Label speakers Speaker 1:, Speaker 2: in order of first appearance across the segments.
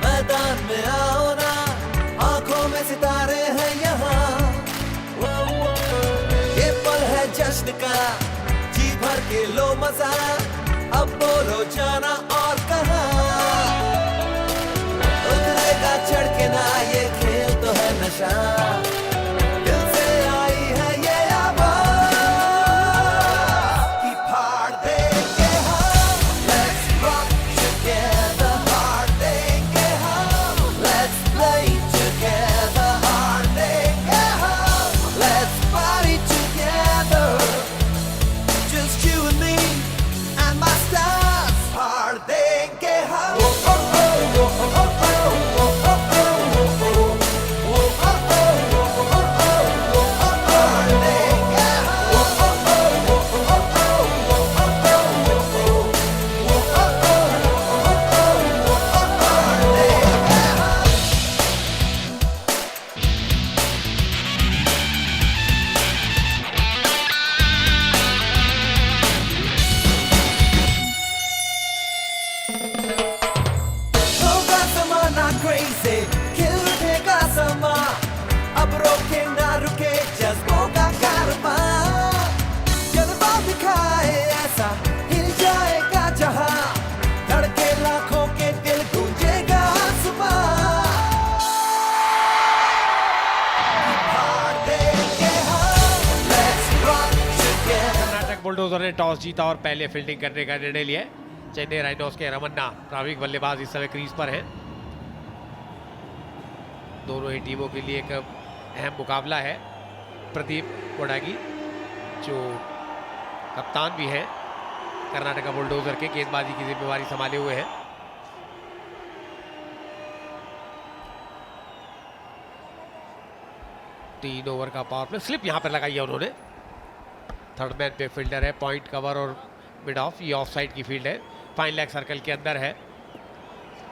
Speaker 1: मैदान में आओ ना, आंखों में सितारे हैं यहाँ। ये पल है जश्न का, जी भर के लो मजा, अब बोलो जाना और कहाँ। उतरेगा चढ़ के ना, ये खेल तो है नशा। दिल से आई है ये आवाज कि फाड़ देंगे हम, let's rock together, फाड़ देंगे हम, let's play together, फाड़ देंगे हम, let's party together, just you and me and my stars, फाड़ देंगे हम। होगा ज़माना crazy, खिल उठेगा समा, अब रोके ना रुके जज्बों का कारवां। जलवा दिखाए ऐसा, हिल जाएगा जहां, धड़के लाखों के दिल गूंजेगा आसमां। फाड़ देंगे हम, let's rock together।
Speaker 2: Karnataka bulldozer ने टॉस जीता और पहले फील्डिंग करने का निर्णय लिया। चेन्नई राइनोज के रमन्ना नाविक बल्लेबाज इस समय क्रीज पर हैं। दोनों ही टीमों के लिए एक अहम मुकाबला है। प्रदीप कोडागी जो कप्तान भी हैं कर्नाटक बुलडोजर के, गेंदबाजी की जिम्मेवारी संभाले हुए हैं। तीन ओवर का पावर प्ले, स्लिप यहां पर लगाई है उन्होंने। थर्ड मैन पे फील्डर है, पॉइंट कवर और मिड ऑफ, ये ऑफ साइड की फील्ड है, फाइन लेग सर्कल के अंदर है।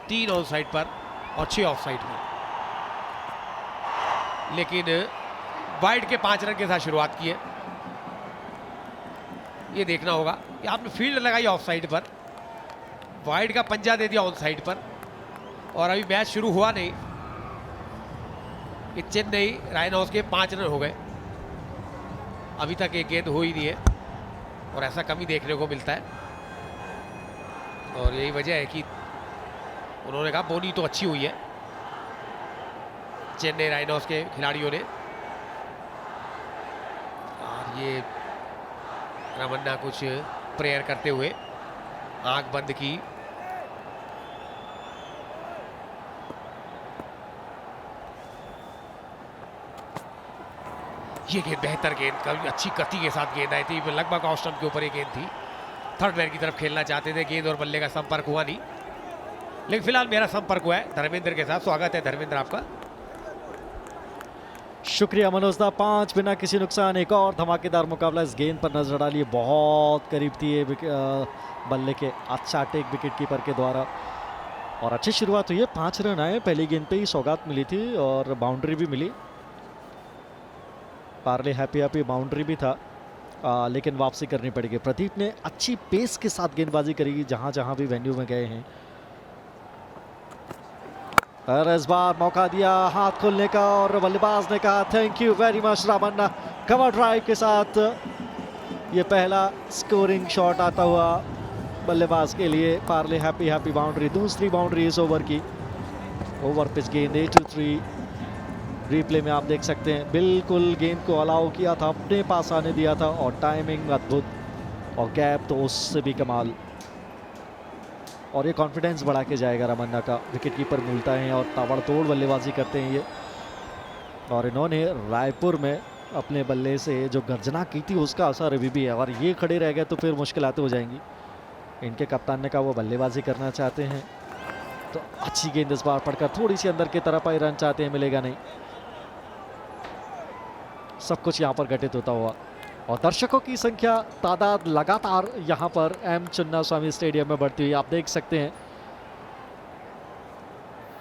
Speaker 2: 3 ऑन साइड पर और 6 ऑफ साइड पर, लेकिन वाइड के 5 रन के साथ शुरुआत की है। ये देखना होगा कि आपने फील्ड लगाई ऑफ साइड पर, वाइड का पंजा दे दिया ऑन साइड पर, और अभी मैच शुरू हुआ नहीं। ये चेन्नई राइनोज के 5 रन हो गए, अभी तक एक गेंद हो ही नहीं है, और ऐसा कम ही देखने को मिलता है। और यही वजह है कि उन्होंने कहा बोनी तो अच्छी हुई है चेन्नई राइनोज के खिलाड़ियों ने। और ये रमन्ना कुछ प्रेयर करते हुए आंख बंद की। ये गेंद बेहतर गेंद, कभी अच्छी गति के साथ गेंद आई थी, लगभग ऑफ स्टंप के ऊपर ये गेंद थी। थर्ड मैन की तरफ खेलना चाहते थे, गेंद और बल्ले का संपर्क हुआ नहीं, लेकिन फिलहाल मेरा संपर्क हुआ है धर्मेंद्र के साथ। स्वागत है धर्मेंद्र आपका।
Speaker 3: शुक्रिया मनोज दा। 5 बिना किसी नुकसान, एक और धमाकेदार मुकाबला। इस गेंद पर नजर डालिए, बहुत करीब थी ये बल्ले के। अच्छा टेक विकेट कीपर के द्वारा, और अच्छी शुरुआत हुई है। 5 रन आए, पहली गेंद पे ही सौगात मिली थी और बाउंड्री भी मिली। पार्ले हैप्पी बाउंड्री भी था, लेकिन वापसी करनी पड़ेगी। प्रदीप ने अच्छी पेस के साथ गेंदबाजी करी जहां जहां भी वेन्यू में गए हैं। और इस बार मौका दिया हाथ खोलने का, और बल्लेबाज ने कहा thank you very much Ramanna. Cover drive के साथ ये पहला स्कोरिंग शॉट आता हुआ बल्लेबाज के लिए। पार्ले हैप्पी बाउंड्री, दूसरी बाउंड्री इस ओवर की। ओवर पिच गेंद 8-3। रिप्ले में आप देख सकते हैं, बिल्कुल गेंद को अलाउ किया था, अपने पास आने दिया था, और टाइमिंग अद्भुत, और गैप तो उससे भी कमाल। और ये कॉन्फिडेंस बढ़ा के जाएगा रमन्ना का। विकेट कीपर मिलता है और ताबड़तोड़ बल्लेबाजी करते हैं ये। और इन्होंने रायपुर में अपने बल्ले से जो गर्जना की थी उसका असर अभी भी है, और ये खड़े रह गए तो फिर मुश्किलातें हो जाएंगी। इनके कप्तान ने कहा वो बल्लेबाजी करना चाहते हैं, तो अच्छी गेंद इस बार पड़कर थोड़ी सी अंदर की तरफ आई, रन चाहते हैं, मिलेगा नहीं। सब कुछ यहाँ पर घटित होता हुआ, और दर्शकों की संख्या तादाद लगातार यहाँ पर एम चिन्नास्वामी स्टेडियम में बढ़ती हुई आप देख सकते हैं।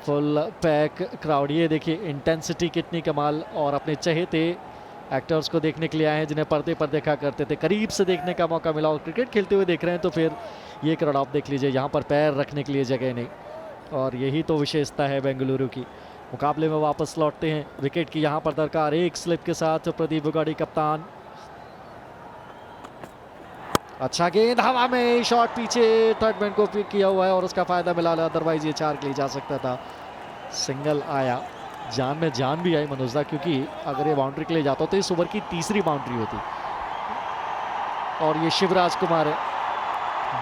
Speaker 3: फुल पैक क्राउड, ये देखिए इंटेंसिटी कितनी कमाल, और अपने चहेते एक्टर्स को देखने के लिए आए हैं जिन्हें पर्दे पर देखा करते थे, करीब से देखने का मौका मिला और क्रिकेट खेलते हुए देख रहे हैं, तो फिर ये क्राउड आप देख लीजिए, यहाँ पर पैर रखने के लिए जगह नहीं, और यही तो विशेषता है बेंगलुरु की। मुकाबले में वापस लौटते हैं, विकेट की यहाँ पर दरकार, एक स्लिप के साथ प्रदीप बुगाड़ी कप्तान। अच्छा गेंद हवा में, शॉट पीछे थर्ड मैन को पिक किया हुआ है और उसका फायदा मिला, अदरवाइज ये 4 के लिए जा सकता था। सिंगल आया, जान में जान भी आई मनोजदा, क्योंकि अगर ये बाउंड्री के लिए जाता तो इस ओवर की तीसरी बाउंड्री होती। और ये शिवराज कुमार है,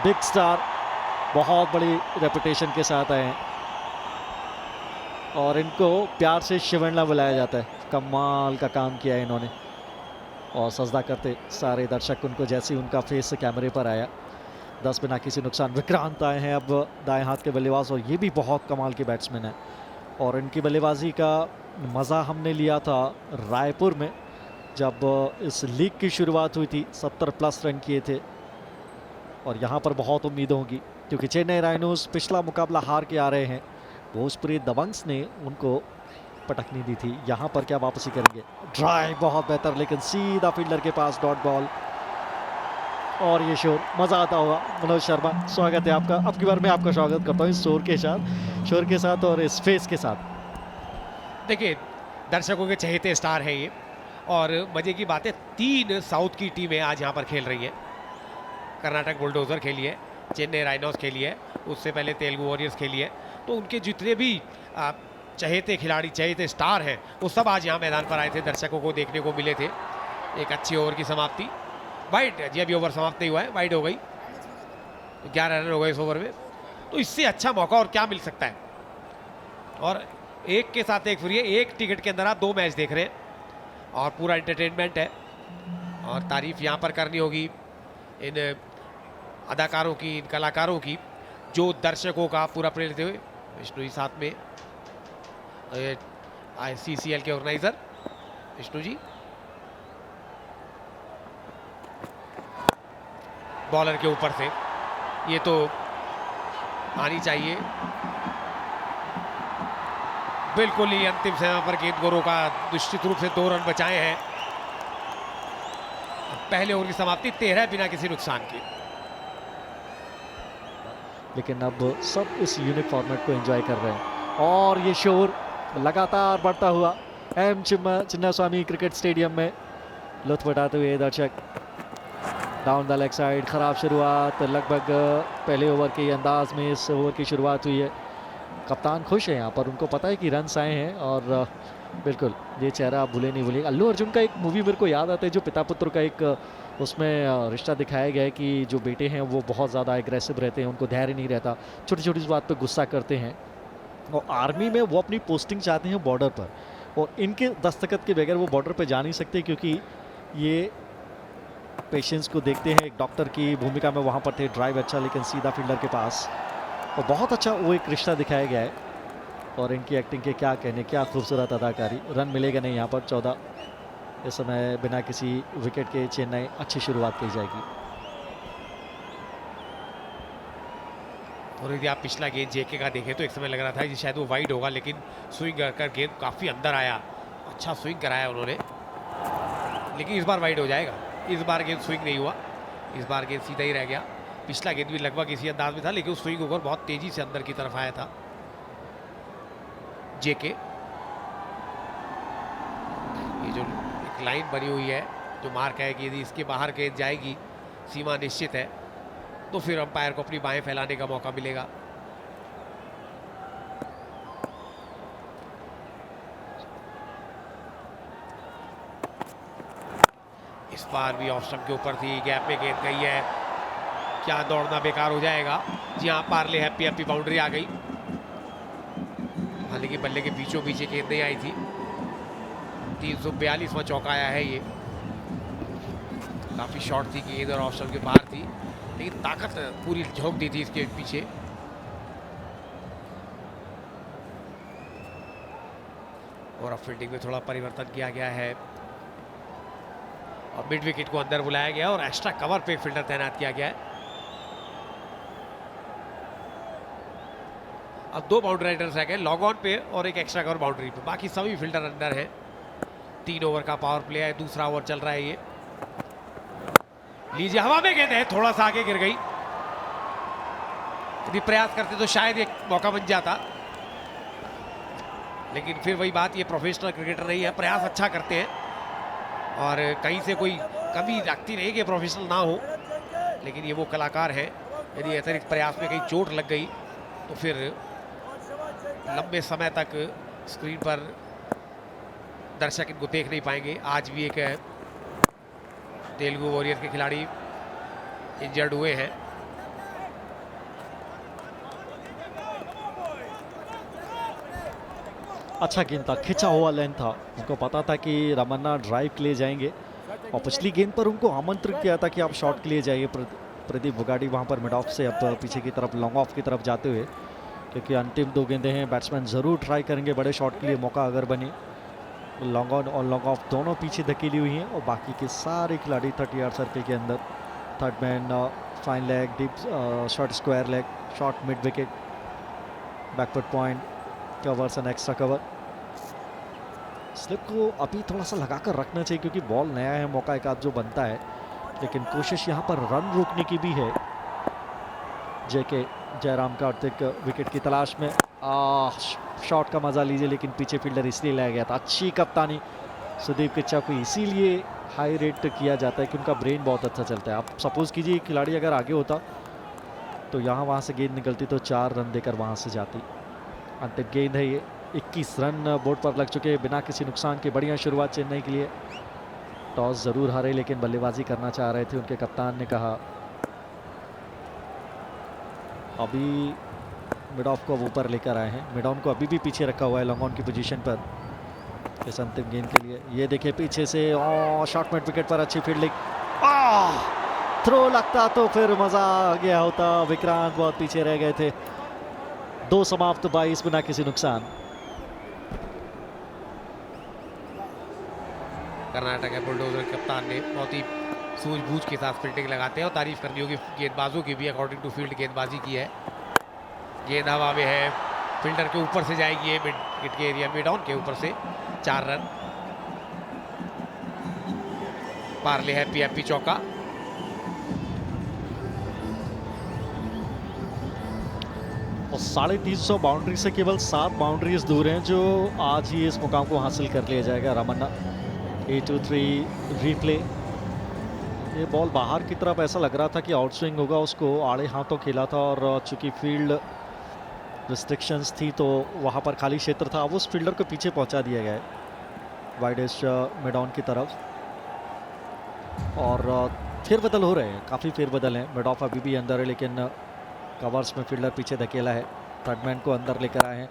Speaker 3: बिग स्टार, बहुत बड़ी रेपुटेशन के साथ आए हैं, और इनको प्यार से शिवन्ना बुलाया जाता है। कमाल का काम किया है इन्होंने, और सजदा करते सारे दर्शक उनको जैसे ही उनका फेस कैमरे पर आया। 10 बिना किसी नुकसान विक्रांत आए हैं अब दाएं हाथ के बल्लेबाज, और ये भी बहुत कमाल के बैट्समैन है, और इनकी बल्लेबाजी का मज़ा हमने लिया था रायपुर में जब इस लीग की शुरुआत हुई थी। 70+ रन किए थे, और यहाँ पर बहुत उम्मीदें होंगी, क्योंकि चेन्नई राइनोज पिछला मुकाबला हार के आ रहे हैं। भोजपुरी दबंग्स ने उनको पटकनी दी थी, यहाँ पर क्या वापसी करेंगे। ड्राइव बहुत बेहतर, लेकिन सीधा फील्डर के पास, डॉट बॉल, और ये शोर मज़ा आता हुआ। मनोज शर्मा, स्वागत है आपका, अब की बार मैं आपका स्वागत करता हूँ इस शोर के साथ और इस फेस के साथ।
Speaker 2: देखिए दर्शकों के चहेते स्टार है ये, और मजे की बात है 3 साउथ की टीमें आज यहाँ पर खेल रही है। कर्नाटक बुलडोजर खेली है, चेन्नई राइनोज खेली है, उससे पहले तेलुगु वॉरियर्स खेली है, तो उनके जितने भी चहेते खिलाड़ी, चहेते स्टार हैं, वो सब आज यहाँ मैदान पर आए थे, दर्शकों को देखने को मिले थे। एक अच्छी ओवर की समाप्ति, वाइड, जी अभी ओवर समाप्त नहीं हुआ है, वाइड हो गई, 11 रन हो गए इस ओवर में, तो इससे अच्छा मौका और क्या मिल सकता है। और एक के साथ एक फ्री है, एक टिकट के अंदर आप 2 मैच देख रहे हैं, और पूरा एंटरटेनमेंट है, और तारीफ यहाँ पर करनी होगी इन अदाकारों की, इन कलाकारों की, जो दर्शकों का पूरा प्रेम लेते हुए। विष्णु जी साथ में, ICCL के ऑर्गेनाइजर विष्णु जी, बॉलर के ऊपर से ये तो आनी चाहिए, बिल्कुल ही अंतिम समय पर गेंद को रोका, निश्चित रूप से 2 रन बचाए हैं। पहले ओवर की समाप्ति 13 बिना किसी नुकसान की।
Speaker 3: लेकिन अब सब इस यूनिक फॉर्मेट को एंजॉय कर रहे हैं, और ये शोर लगातार बढ़ता हुआ एम चिन्नास्वामी क्रिकेट स्टेडियम में लुत्फ उठाते हुए दर्शक। डाउन द लेग साइड, खराब शुरुआत, लगभग पहले ओवर के अंदाज में इस ओवर की शुरुआत हुई है। कप्तान खुश है यहाँ पर, उनको पता है कि रन्स आए हैं, और बिल्कुल ये चेहरा आप भूले नहीं भूलिए। अल्लू अर्जुन का एक मूवी मेरे को याद आता है, जो पिता पुत्र का एक उसमें रिश्ता दिखाया गया है कि जो बेटे हैं वो बहुत ज़्यादा एग्रेसिव रहते हैं, उनको धैर्य नहीं रहता, छोटी छोटी बात पे गुस्सा करते हैं, और आर्मी में वो अपनी पोस्टिंग चाहते हैं बॉर्डर पर, और इनके दस्तखत के बगैर वो बॉर्डर पर जा नहीं सकते, क्योंकि ये पेशेंस को देखते हैं। एक डॉक्टर की भूमिका में वहाँ पर थे, ड्राइव अच्छा, लेकिन सीधा फील्डर के पास, और बहुत अच्छा वो एक रिश्ता दिखाया गया है। और इनकी एक्टिंग के क्या कहने, क्या खूबसूरत अदाकारी। रन मिलेगा नहीं यहाँ पर, 14 इस समय बिना किसी विकेट के चेन्नई अच्छी शुरुआत की जाएगी।
Speaker 2: और यदि आप पिछला गेंद जेके का देखें तो एक समय लग रहा था कि शायद वो वाइड होगा, लेकिन स्विंग कर गेंद काफ़ी अंदर आया, अच्छा स्विंग कराया उन्होंने, लेकिन इस बार वाइड हो जाएगा। इस बार गेंद स्विंग नहीं हुआ, इस बार गेंद सीधा ही रह गया। पिछला गेंद भी लगभग इसी अंदाज में था, लेकिन स्विंग होकर बहुत तेजी से अंदर की तरफ आया था जेके। ये जो एक लाइन बनी हुई है जो मार्क है कि यदि इसके बाहर गेंद जाएगी, सीमा निश्चित है, तो फिर अंपायर को अपनी बाहें फैलाने का मौका मिलेगा। इस बार भी ऑफ स्टंप के ऊपर थी, गैप में गेंद गई है, क्या दौड़ना बेकार हो जाएगा। जी हाँ, पार्ले हैप्पी हैप्पी बाउंड्री आ गई, हालांकि बल्ले के बीचों बीच गेंद नहीं आई थी। 342वां चौका आया है ये। काफ़ी शॉर्ट थी कि इधर ऑफ स्टंप के बाहर थी, लेकिन ताकत पूरी झोंक दी थी इसके पीछे। और अब फील्डिंग में थोड़ा परिवर्तन किया गया है और मिड विकेट को अंदर बुलाया गया और एक्स्ट्रा कवर पे फील्डर तैनात किया गया है। अब 2 बाउंड्री राइडर्स रह गए, लॉग ऑन पे और एक एक्स्ट्रा कवर बाउंड्री पे, बाकी सभी फील्डर अंदर हैं। 3 ओवर का पावर प्ले है, दूसरा ओवर चल रहा है ये। लीजिए, हवा में गेंद है, थोड़ा सा आगे गिर गई। यदि प्रयास करते तो शायद एक मौका बन जाता, लेकिन फिर वही बात, ये प्रोफेशनल क्रिकेटर नहीं है, प्रयास अच्छा करते हैं और कहीं से कोई कमी लगती नहीं कि प्रोफेशनल ना हो, लेकिन ये वो कलाकार है, यदि अतिरिक्त प्रयास में कहीं चोट लग गई तो फिर लंबे समय तक स्क्रीन पर दर्शक इनको देख नहीं पाएंगे। आज भी एक तेलुगु वॉरियर्स के खिलाड़ी इंजर्ड हुए हैं।
Speaker 3: अच्छा गेंद था, खिंचा हुआ लेन था, उनको पता था कि रमन्ना ड्राइव के लिए जाएंगे और पिछली गेंद पर उनको आमंत्रित किया था कि आप शॉट के लिए जाइए। प्रदीप बुगाड़ी वहां पर मिड ऑफ से अब पीछे की तरफ लॉन्ग ऑफ की तरफ जाते हुए, क्योंकि अंतिम 2 गेंदें हैं, बैट्समैन ज़रूर ट्राई करेंगे बड़े शॉट के लिए, मौका अगर बने। लॉन्ग ऑन और लॉन्ग ऑफ दोनों पीछे धकेली हुई हैं और बाकी के सारे खिलाड़ी 30 यार्ड सर्कल के अंदर। Third man, fine leg, deep short, square leg, short mid wicket, backward point, covers and extra cover. Slip को अभी थोड़ा सा लगा कर रखना चाहिए क्योंकि बॉल नया है, मौका एक आध जो बनता है, लेकिन कोशिश यहाँ पर रन रोकने की भी है। जेके जयराम कार्तिक विकेट की तलाश में, शॉट का मजा लीजिए, लेकिन पीछे फील्डर इसलिए लाया गया था। अच्छी कप्तानी सुदीप किच्चा को इसीलिए हाई रेट किया जाता है कि उनका ब्रेन बहुत अच्छा चलता है। आप सपोज कीजिए खिलाड़ी अगर आगे होता तो यहाँ वहाँ से गेंद निकलती तो 4 रन देकर वहाँ से जाती। अंतिम गेंद है ये, 21 रन बोर्ड पर लग चुके हैं बिना किसी नुकसान के। बढ़िया शुरुआत चेन्नई के लिए। टॉस जरूर हारे लेकिन बल्लेबाजी करना चाह रहे थे, उनके कप्तान ने कहा। अभी मिड ऑफ को अब ऊपर लेकर आए हैं, मिड ऑन को अभी भी पीछे रखा हुआ है लॉन्ग ऑन की पोजीशन पर इस अंतिम गेंद के लिए। ये देखिए पीछे से शॉर्ट मिड विकेट पर अच्छी फील्डिंग, थ्रो लगता तो फिर मजा आ गया होता। विक्रांत बहुत पीछे रह गए थे। 2 समाप्त 22 बिना किसी नुकसान।
Speaker 2: कर्नाटक के बुलडोजर कप्तान ने बहुत ही सूझबूझ के साथ फील्डिंग लगाते हैं और तारीफ करनी होगी गेंदबाजों की भी, अकॉर्डिंग टू फील्ड गेंदबाजी की है। गेंद हवा में है, फील्डर के ऊपर से जाएगी मिड विकेट के एरिया, मिड ऑन के ऊपर से 4 रन। पार्ले है पीएमपी चौका।
Speaker 3: और 350 बाउंड्री से केवल 7 बाउंड्रीज दूर हैं जो आज ही इस मुकाम को हासिल कर लिया जाएगा। रमन्ना 8-3 रिप्ले। ये बॉल बाहर की तरफ ऐसा लग रहा था कि आउट स्विंग होगा, उसको आड़े हाथों खेला था और चूंकि फील्ड रिस्ट्रिक्शंस थी तो वहाँ पर खाली क्षेत्र था, अब उस फील्डर को पीछे पहुँचा दिया गया है वाइडेस्ट मिड ऑन की तरफ। और फेरबदल हो रहे हैं, काफ़ी फेरबदल हैं। मिड ऑफ अभी भी अंदर है लेकिन कवर्स में फील्डर पीछे धकेला है, थर्ड मैन को अंदर लेकर आए हैं।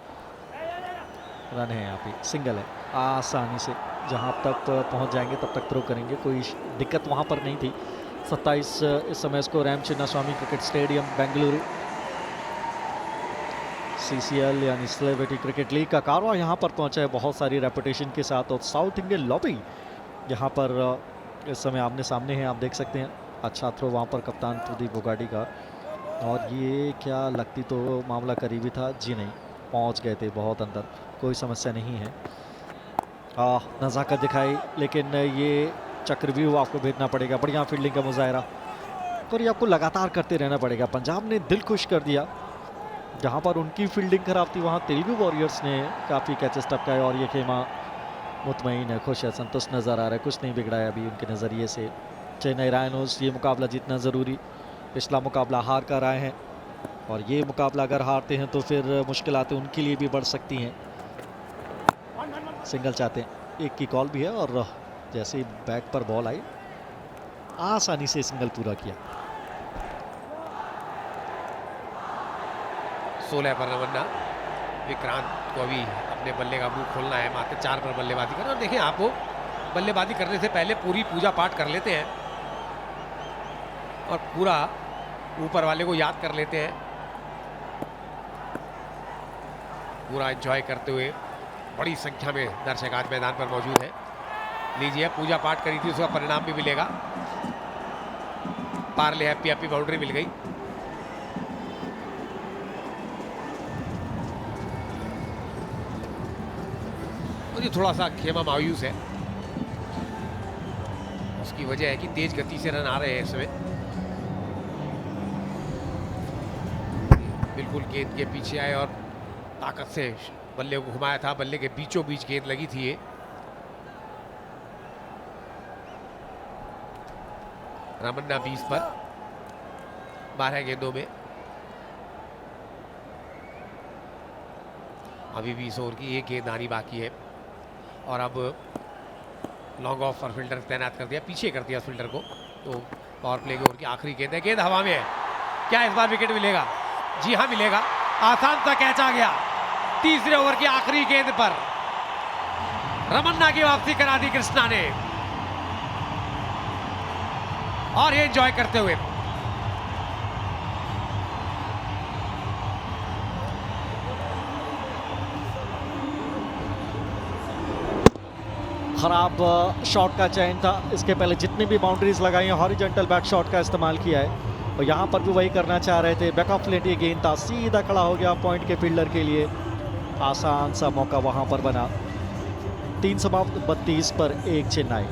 Speaker 3: रन है यहाँ पे, सिंगल है, आसानी से जहाँ तक पहुँच जाएंगे तब तक थ्रो करेंगे, कोई दिक्कत वहाँ पर नहीं थी। 27 इस समय इसको RAM Chinnaswamy cricket stadium Bengaluru CCL यानी सेलिब्रिटी क्रिकेट लीग का कारवां यहाँ पर पहुँचा है बहुत सारी रेपुटेशन के साथ। और साउथ इंडियन लॉबी यहाँ पर इस समय आमने सामने है, आप देख सकते हैं। अच्छा थ्रो वहाँ पर कप्तान प्रदीप बुगाड़ी का, और ये क्या लगती तो मामला करीबी था, जी नहीं, पहुँच गए थे बहुत अंदर, कोई समस्या नहीं है। नज़ाकत दिखाई लेकिन ये चक्रव्यूह आपको भेजना पड़ेगा। बढ़िया फील्डिंग का मुजाहरा और ये आपको लगातार करते रहना पड़ेगा। पंजाब ने दिल खुश कर दिया, जहाँ पर उनकी फील्डिंग खराब थी वहाँ तेलुगु वॉरियर्स ने काफ़ी कैचेस टपकाए और ये खेमा मुतमईन है, खुश है, संतुष्ट नज़र आ रहा है, कुछ नहीं बिगड़ा है अभी उनके नज़रिए से। चेन्नई रायनोज, ये मुकाबला जीतना ज़रूरी, पिछला मुकाबला हार कर आए हैं और ये मुकाबला अगर हारते हैं तो फिर मुश्किलातें उनके लिए भी बढ़ सकती हैं। सिंगल चाहते हैं, एक की कॉल भी है और जैसे ही बैक पर बॉल आई आसानी से सिंगल पूरा किया।
Speaker 2: 16 पर रमन्ना, विक्रांत को अभी अपने बल्ले का मुंह खोलना है, मात्र 4 पर बल्लेबाजी करना। और देखिए आप वो बल्लेबाजी करने से पहले पूरी पूजा पाठ कर लेते हैं और पूरा ऊपर वाले को याद कर लेते हैं, पूरा एंजॉय करते हुए। बड़ी संख्या में दर्शक आज मैदान पर मौजूद है। लीजिए, पूजा पाठ करी थी, उसका परिणाम भी मिलेगा। पार्ले हैप्पी हैप्पी बाउंड्री मिल गई। और ये थोड़ा सा खेमा मायूस है, उसकी वजह है कि तेज गति से रन आ रहे हैं इसमें। बिल्कुल गेंद के पीछे आए और ताकत से बल्ले को घुमाया था, बल्ले के बीचों बीच गेंद लगी थी ये। रमन्ना 20 पर 12 गेंदों में। अभी 20 ओवर की एक गेंद आनी बाकी है और अब लॉन्ग ऑफ पर फील्डर तैनात कर दिया, पीछे कर दिया फील्डर को। तो पावर प्ले की ओवर की आखिरी गेंद है, गेंद हवा में है। क्या इस बार विकेट मिलेगा? जी हाँ मिलेगा। आसान सा कैच आ गया। तीसरे ओवर की आखिरी गेंद पर रमन्ना की वापसी करा दी कृष्णा ने, और ये एंजॉय करते हुए।
Speaker 3: खराब शॉट का चयन था। इसके पहले जितनी भी बाउंड्रीज लगाई हैं, हॉरिजॉन्टल बैक शॉट का इस्तेमाल किया है और यहाँ पर भी वही करना चाह रहे थे। बैक ऑफ लेट ये गेंद था, सीधा खड़ा हो गया पॉइंट के फील्डर के लिए। आसान सा मौका वहाँ पर बना। 332 पर 1 चेन्नई।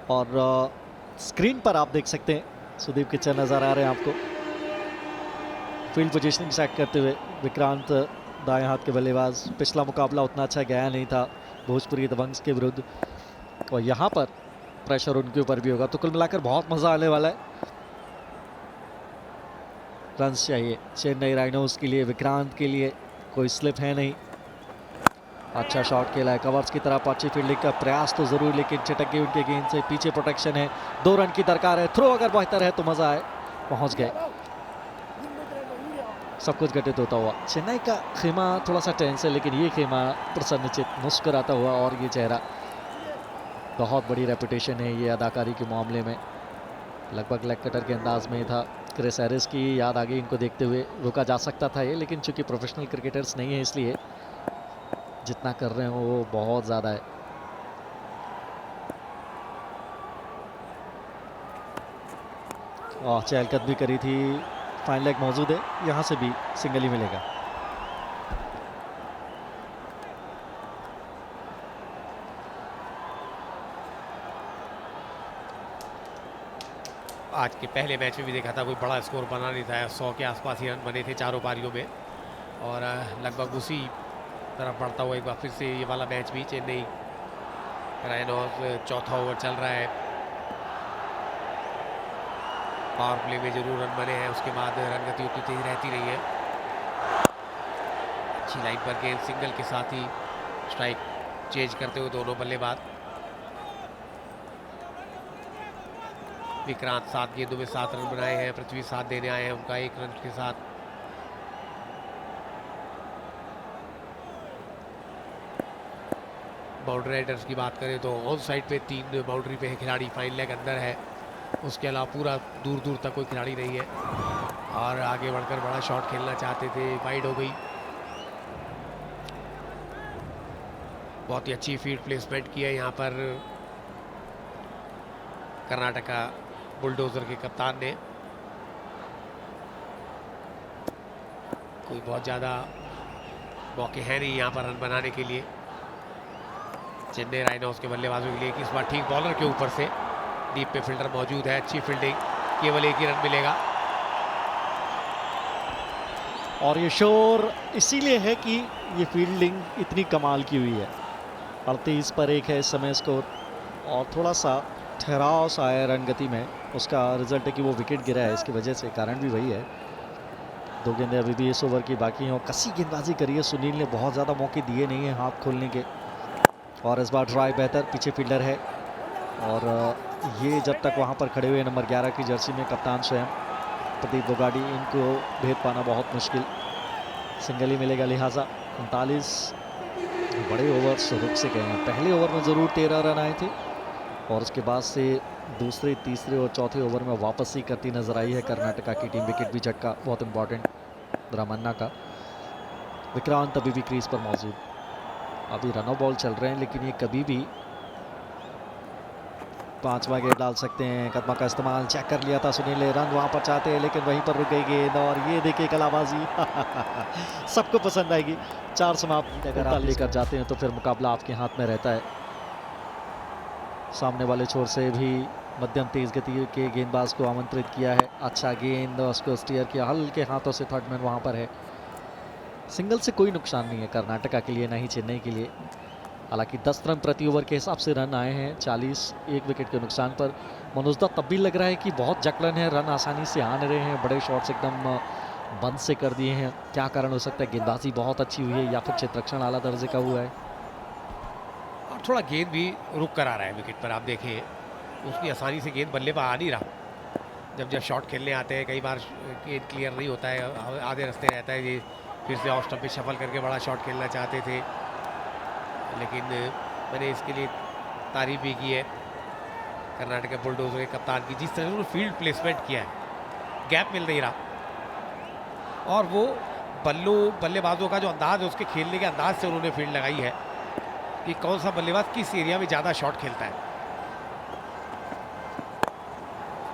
Speaker 3: और स्क्रीन पर आप देख सकते हैं सुदीप किचन नजर आ रहे हैं आपको। फील्ड पोजीशनिंग सेट करते हुए विक्रांत दाएं हाथ के बल्लेबाज। पिछला मुकाबला उतना अच्छा गया नहीं था भोजपुरी दबंग्स के विरुद्ध, और यहाँ पर प्रेशर उनके ऊपर भी होगा। तो कुल मिलाकर बहुत मज़ा आने वाला है। रन्स चाहिए चेन्नई राइनोज के लिए, विक्रांत के लिए कोई स्लिप है नहीं। अच्छा शॉट खेला है कवर्स की तरफ, अच्छी फील्डिंग का प्रयास तो जरूर, लेकिन चटक गई उनके गेंद से। पीछे प्रोटेक्शन है, 2 रन की दरकार है। थ्रो अगर बेहतर है तो मज़ा आए। पहुंच गए, सब कुछ घटित होता हुआ। चेन्नई का खेमा थोड़ा सा टेंस है, लेकिन ये खेमा प्रसन्नचित मुस्कुराता हुआ, और ये चेहरा, बहुत बड़ी रेपुटेशन है ये अदाकारी के मामले में। लगभग लेग कटर के अंदाज में था। क्रिस हैरिस की याद आ गई इनको देखते हुए। रुका जा सकता था ये, लेकिन चूंकि प्रोफेशनल क्रिकेटर्स नहीं है इसलिए जितना कर रहे हो वो बहुत ज़्यादा है। चहलकद भी करी थी। फाइन लेग मौजूद है, यहाँ से भी सिंगल ही मिलेगा।
Speaker 2: आज के पहले मैच में भी देखा था कोई बड़ा स्कोर बना नहीं था, 100 के आसपास ही रन बने थे चारों पारियों में, और लगभग उसी तरफ बढ़ता हुआ एक बार फिर से ये वाला मैच भी। चेन्नई राइनोज चौथा ओवर चल रहा है, पावर प्ले में जरूर रन बने हैं, उसके बाद रन गति उतनी तेज रहती नहीं है। अच्छी लाइन पर गेंद, सिंगल के साथ ही स्ट्राइक चेंज करते हुए दोनों बल्लेबाज। विक्रांत 7 गेंदों में 7 रन बनाए हैं, पृथ्वी 7 देने आए हैं, उनका 1 रन के साथ। बाउंड्री राइडर्स की बात करें तो ऑन साइड पे 3 बाउंड्री पे है खिलाड़ी, फाइन लेग अंदर है, उसके अलावा पूरा दूर दूर तक कोई खिलाड़ी नहीं है। और आगे बढ़कर बड़ा शॉट खेलना चाहते थे, वाइड हो गई। बहुत ही अच्छी फील्ड प्लेसमेंट की है यहाँ पर कर्नाटका बुलडोजर के कप्तान ने। कोई बहुत ज़्यादा मौके हैं नहीं यहाँ पर रन बनाने के लिए चेन्नई राइनोज के बल्लेबाजों के लिए, कि इस बार ठीक बॉलर के ऊपर से डीप पे फील्डर मौजूद है। अच्छी फील्डिंग, केवल 1 ही रन मिलेगा।
Speaker 3: और ये शोर इसीलिए है कि ये फील्डिंग इतनी कमाल की हुई है। 38 पर 1 है इस समय स्कोर, और थोड़ा सा ठहराव सा है रन गति में। उसका रिजल्ट है कि वो विकेट गिरा है, इसकी वजह से कारण भी वही है। 2 गेंदें अभी भी इस ओवर की बाकी हैं और कसी गेंदबाजी करी है सुनील ने, बहुत ज़्यादा मौके दिए नहीं हैं हाथ खोलने के। और इस बार ट्राई बेहतर, पीछे फील्डर है, और ये जब तक वहाँ पर खड़े हुए नंबर 11 की जर्सी में कप्तान स्वयं प्रदीप बोगाडी, इनको भेद पाना बहुत मुश्किल, सिंगल ही मिलेगा लिहाजा। 39 बड़े ओवर्स रुक से गए हैं। पहले ओवर में ज़रूर 13 रन आए थे और उसके बाद से दूसरे, तीसरे और चौथे ओवर में वापसी करती नजर आई है कर्नाटका की टीम। विकेट भी झटका बहुत इंपॉर्टेंट रामन्ना का। विक्रांत अभी भी क्रीज पर मौजूद, अभी रन बॉल चल रहे हैं लेकिन ये कभी भी 5वां गेंद डाल सकते हैं। कदमा का इस्तेमाल चेक कर लिया था सुनील ने, रन वहां पर चाहते हैं लेकिन वहीं पर रुक गई गेंद और ये देखिए कलाबाजी सबको पसंद आएगी। 4 समाप्त अगर आप लेकर जाते हैं तो फिर मुकाबला आपके हाथ में रहता है। सामने वाले छोर से भी मध्यम तेज गति के गेंदबाज को आमंत्रित किया है। अच्छा गेंद उसको स्टीयर किया हल्के हाथों से, थर्ड मैन वहां पर है। सिंगल से कोई नुकसान नहीं है कर्नाटका के लिए, ना ही चेन्नई के लिए। हालांकि 10 रन प्रति ओवर के हिसाब से रन आए हैं 40, 1 विकेट के नुकसान पर। मनोजदा तब भी लग रहा है कि बहुत जकड़न है, रन आसानी से आ रहे हैं, बड़े शॉट्स एकदम बंद से कर दिए हैं। क्या कारण हो सकता है? गेंदबाजी बहुत अच्छी हुई है या फिर क्षेत्ररक्षण आला दर्जे का हुआ है?
Speaker 2: और थोड़ा गेंद भी रुक कर आ रहा है विकेट पर। आप देखें उसकी आसानी से गेंद बल्ले पर आ नहीं रहा। जब शॉट खेलने आते हैं कई बार गेंद क्लियर नहीं होता है, आधे रास्ते रहता है। ये फिर से ऑफ स्टंप पे शफल करके बड़ा शॉट खेलना चाहते थे लेकिन मैंने इसके लिए तारीफ भी की है कर्नाटका बुलडोजर के कप्तान की, जिस तरह से उन्होंने फील्ड प्लेसमेंट किया है। गैप मिल नहीं रहा और वो बल्लेबाजों का जो अंदाज है उसके खेलने के अंदाज से उन्होंने फील्ड लगाई है कि कौन सा बल्लेबाज किस एरिया में ज़्यादा शॉट खेलता है।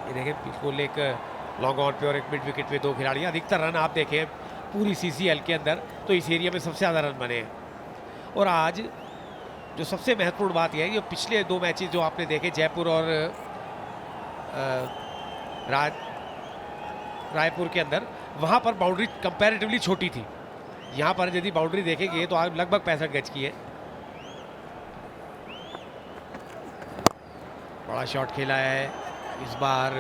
Speaker 2: ये देखें बिल्कुल एक लॉन्ग ऑन पे और एक मिड विकेट पे 2 खिलाड़ी। अधिकतर रन आप देखें पूरी CCL के अंदर तो इस एरिया में सबसे ज़्यादा रन बने हैं। और आज जो सबसे महत्वपूर्ण बात यह है कि पिछले 2 मैचेस जो आपने देखे जयपुर और रायपुर के अंदर, वहाँ पर बाउंड्री कंपैरेटिवली छोटी थी। यहाँ पर यदि बाउंड्री देखेंगे तो आज लगभग 65 गज की है। बड़ा शॉट खेला है इस बार,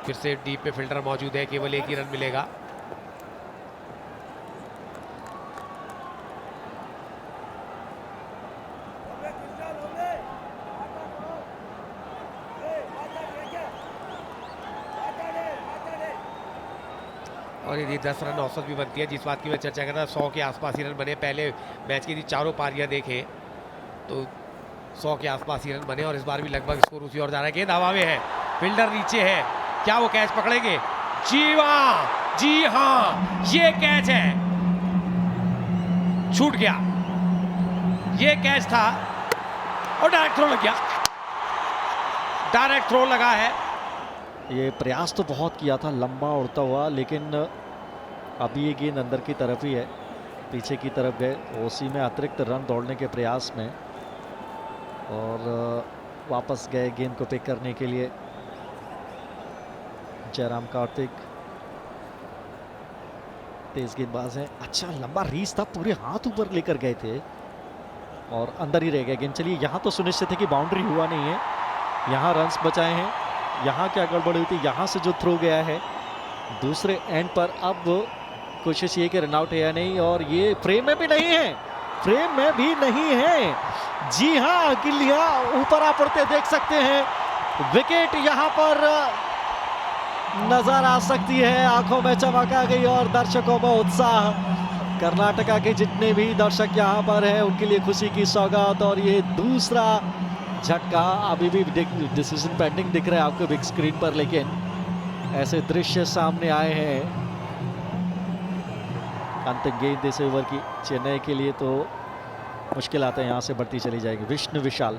Speaker 2: फिर से डीप पे फील्डर मौजूद है, केवल 1 ही रन मिलेगा। और यदि 10 रन औसत भी बनती है, जिस बात की मैं चर्चा कर रहा था, 100 के आसपास ही रन बने। पहले मैच की यदि चारों पारियां देखें तो 100 के आसपास ही रन बने और इस बार भी लगभग स्कोर उसी ओर जा रहा है। गेंद हवा में है, फील्डर नीचे है, क्या वो कैच पकड़ेंगे? जी हाँ, ये कैच है, छूट गया। ये कैच था और डायरेक्ट थ्रो लग गया। डायरेक्ट थ्रो लगा है।
Speaker 3: ये प्रयास तो बहुत किया था लंबा उड़ता हुआ, लेकिन अभी ये गेंद अंदर की तरफ ही है, पीछे की तरफ गए। ओसी में अतिरिक्त रन दौड़ने के प्रयास में और वापस गए गेंद को पिक करने के लिए जयराम कार्तिक। तेज गेंदबाज है, अच्छा लंबा रीच था, पूरे हाथ ऊपर लेकर गए थे और अंदर ही रह गया गेंद। चलिए यहाँ तो सुनिश्चित है कि बाउंड्री हुआ नहीं है, यहाँ रन्स बचाए हैं। यहाँ क्या गड़बड़ हुई थी, यहाँ से जो थ्रो गया है दूसरे एंड पर, अब कोशिश ये कि रन आउट है या नहीं, और ये फ्रेम में भी नहीं है, फ्रेम में भी नहीं है। जी हाँ, गिल्लियां ऊपर आ पड़ते देख सकते हैं। विकेट यहाँ पर नजर आ सकती है, आंखों में चमक आ गई और दर्शकों में उत्साह। कर्नाटका के जितने भी दर्शक यहाँ पर हैं उनके लिए खुशी की सौगात। और ये दूसरा झटका, अभी भी डिसीजन पेंडिंग दिख रहा है आपको बिग स्क्रीन पर, लेकिन ऐसे दृश्य सामने आए हैं। अंतिम गेंद इस ओवर की चेन्नई के लिए तो मुश्किल आता है, यहाँ से बढ़ती चली जाएगी। विष्णु विशाल,